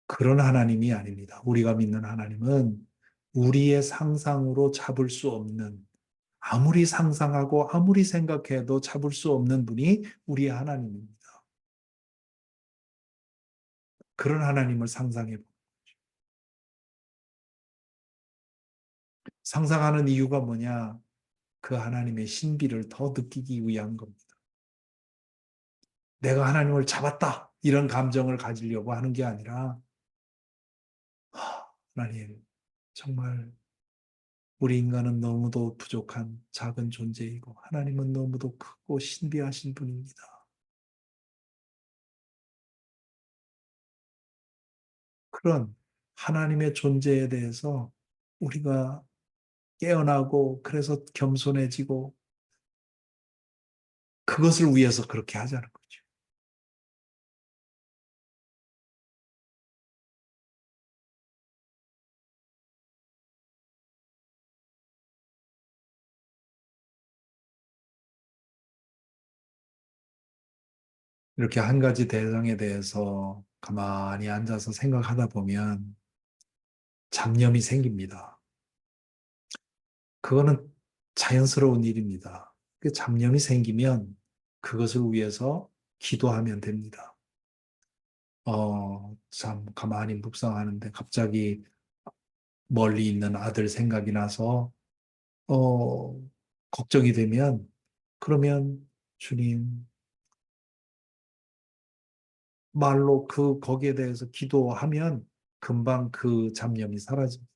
그런 하나님이 아닙니다. 우리가 믿는 하나님은 우리의 상상으로 잡을 수 없는, 아무리 상상하고 아무리 생각해도 잡을 수 없는 분이 우리의 하나님입니다. 그런 하나님을 상상해 상상하는 이유가 뭐냐? 그 하나님의 신비를 더 느끼기 위한 겁니다. 내가 하나님을 잡았다, 이런 감정을 가지려고 하는 게 아니라, 하나님, 정말 우리 인간은 너무도 부족한 작은 존재이고 하나님은 너무도 크고 신비하신 분입니다. 그런 하나님의 존재에 대해서 우리가 깨어나고, 그래서 겸손해지고, 그것을 위해서 그렇게 하자는 거죠. 이렇게 한 가지 대상에 대해서 가만히 앉아서 생각하다 보면 잡념이 생깁니다. 그거는 자연스러운 일입니다. 그 잡념이 생기면 그것을 위해서 기도하면 됩니다. 참 가만히 묵상하는데 갑자기 멀리 있는 아들 생각이 나서 어, 걱정이 되면, 그러면 주님 말로 거기에 대해서 기도하면 금방 그 잡념이 사라집니다.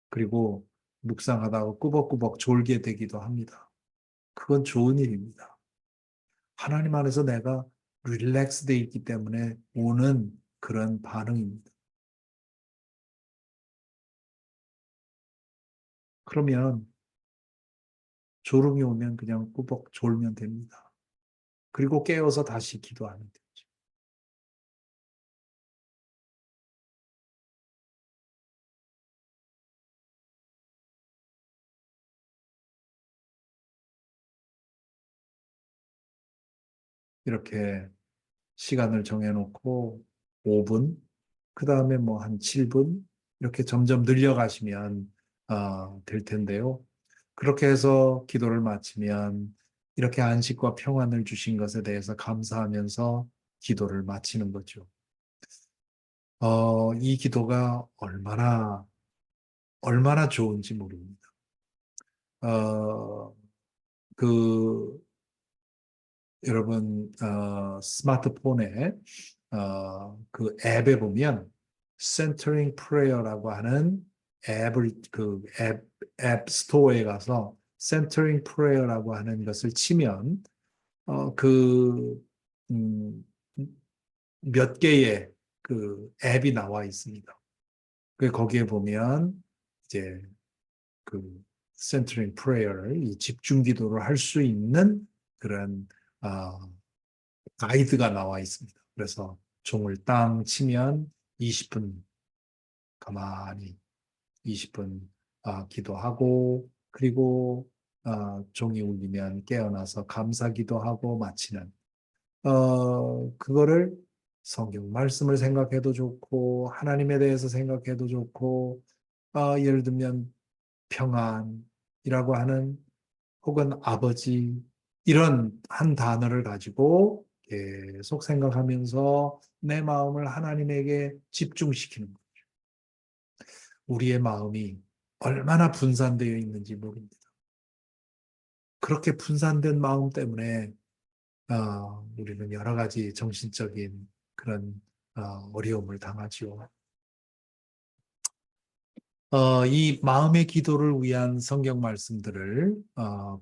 그리고 묵상하다가 꾸벅꾸벅 졸게 되기도 합니다. 그건 좋은 일입니다. 하나님 안에서 내가 릴렉스 돼 있기 때문에 오는 그런 반응입니다. 그러면 졸음이 오면 그냥 꾸벅 졸면 됩니다. 그리고 깨어서 다시 기도하면 되죠. 이렇게 시간을 정해놓고 5분, 그 다음에 뭐 한 7분 이렇게 점점 늘려가시면 될 텐데요. 그렇게 해서 기도를 마치면 이렇게 안식과 평안을 주신 것에 대해서 감사하면서 기도를 마치는 거죠. 이 기도가 얼마나 좋은지 모릅니다. 어, 그 여러분 스마트폰에 그 앱에 보면 Centering Prayer라고 하는 앱 스토어에 가서 Centering Prayer라고 하는 것을 치면 그 몇 개의 그 앱이 나와 있습니다. 그 거기에 보면 이제 그 Centering Prayer를 이 집중 기도를 할 수 있는 그런 어, 가이드가 나와 있습니다. 그래서 종을 땅 치면 20분 가만히 20분 기도하고 그리고 종이 울리면 깨어나서 감사 기도하고 마치는 그거를 성경 말씀을 생각해도 좋고 하나님에 대해서 생각해도 좋고 예를 들면 평안이라고 하는 혹은 아버지 이런 한 단어를 가지고 계속 생각하면서 내 마음을 하나님에게 집중시키는 것. 우리의 마음이 얼마나 분산되어 있는지 모릅니다. 그렇게 분산된 마음 때문에 우리는 여러 가지 정신적인 그런 어려움을 당하지요. 이 마음의 기도를 위한 성경 말씀들을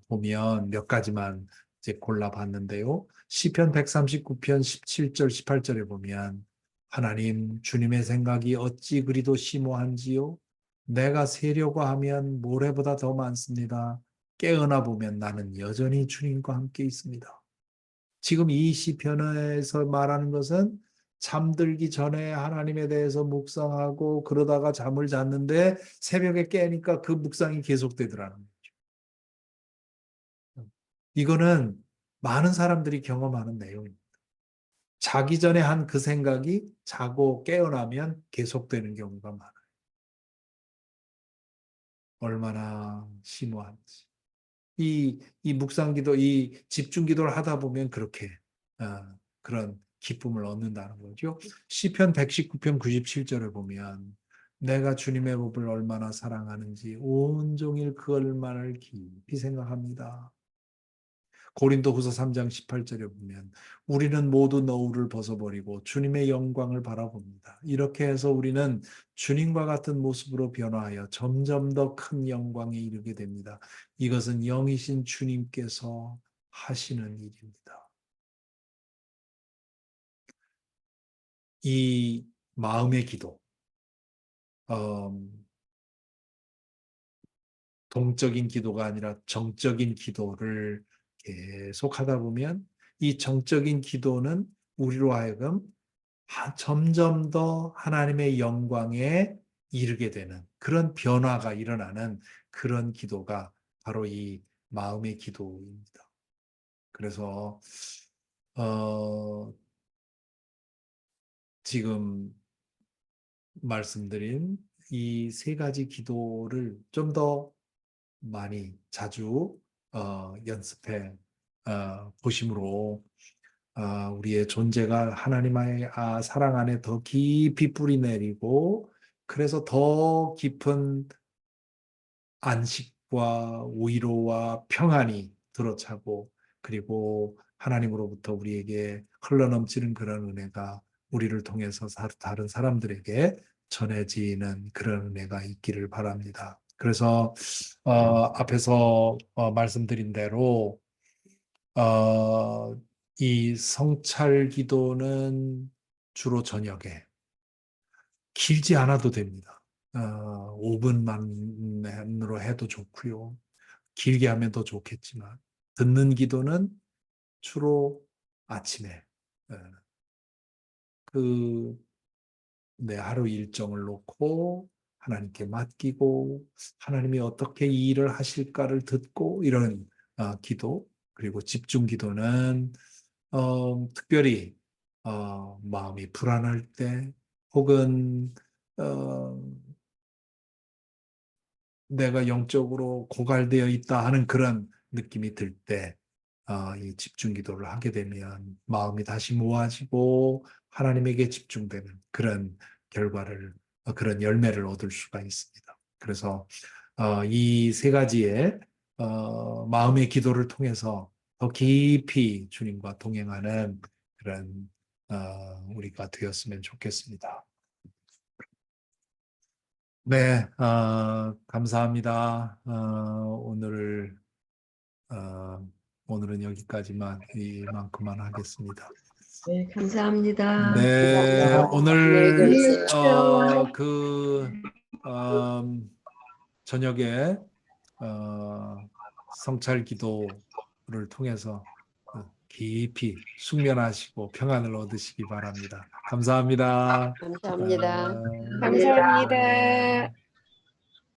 보면 몇 가지만 이제 골라봤는데요. 시편 139편 17절, 18절에 보면 하나님 주님의 생각이 어찌 그리도 심오한지요? 내가 세려고 하면 모래보다 더 많습니다. 깨어나 보면 나는 여전히 주님과 함께 있습니다. 지금 이 시편에서 말하는 것은 잠들기 전에 하나님에 대해서 묵상하고 그러다가 잠을 잤는데 새벽에 깨니까 그 묵상이 계속되더라는 거죠. 이거는 많은 사람들이 경험하는 내용입니다. 자기 전에 한 그 생각이 자고 깨어나면 계속되는 경우가 많아요. 얼마나 심오한지. 이 묵상기도, 이 집중기도를 하다 보면 그렇게 그런 기쁨을 얻는다는 거죠. 시편 119편 97절에 보면 내가 주님의 법을 얼마나 사랑하는지 온종일 그 얼마를 깊이 생각합니다. 고린도후서 3장 18절에 보면 우리는 모두 너울을 벗어버리고 주님의 영광을 바라봅니다. 이렇게 해서 우리는 주님과 같은 모습으로 변화하여 점점 더 큰 영광에 이르게 됩니다. 이것은 영이신 주님께서 하시는 일입니다. 이 마음의 기도, 동적인 기도가 아니라 정적인 기도를 계속 하다 보면 이 정적인 기도는 우리로 하여금 점점 더 하나님의 영광에 이르게 되는 그런 변화가 일어나는 그런 기도가 바로 이 마음의 기도입니다. 그래서 어, 지금 말씀드린 이 세 가지 기도를 좀 더 많이 자주 연습해 보심으로 우리의 존재가 하나님의 사랑 안에 더 깊이 뿌리 내리고 그래서 더 깊은 안식과 위로와 평안이 들어차고 그리고 하나님으로부터 우리에게 흘러넘치는 그런 은혜가 우리를 통해서 다른 사람들에게 전해지는 그런 은혜가 있기를 바랍니다. 그래서 앞에서 말씀드린 대로 어, 이 성찰 기도는 주로 저녁에 길지 않아도 됩니다. 5분만으로 해도 좋고요. 길게 하면 더 좋겠지만 듣는 기도는 주로 아침에 어, 그 내 하루 일정을 놓고 하나님께 맡기고 하나님이 어떻게 이 일을 하실까를 듣고 이런 기도 그리고 집중 기도는 특별히 마음이 불안할 때 혹은 어, 내가 영적으로 고갈되어 있다 하는 그런 느낌이 들 때, 이 집중 기도를 하게 되면 마음이 다시 모아지고 하나님에게 집중되는 그런 결과를, 그런 열매를 얻을 수가 있습니다. 그래서 이 세 가지의 마음의 기도를 통해서 더 깊이 주님과 동행하는 그런 우리가 되었으면 좋겠습니다. 네, 감사합니다. 어, 오늘은 여기까지만 이만큼만 하겠습니다. 네, 감사합니다. 네, 안녕히 오늘 계세요. 저녁에 성찰 기도를 통해서 깊이 숙면하시고 평안을 얻으시기 바랍니다. 감사합니다. 감사합니다. 감사합니다. 네.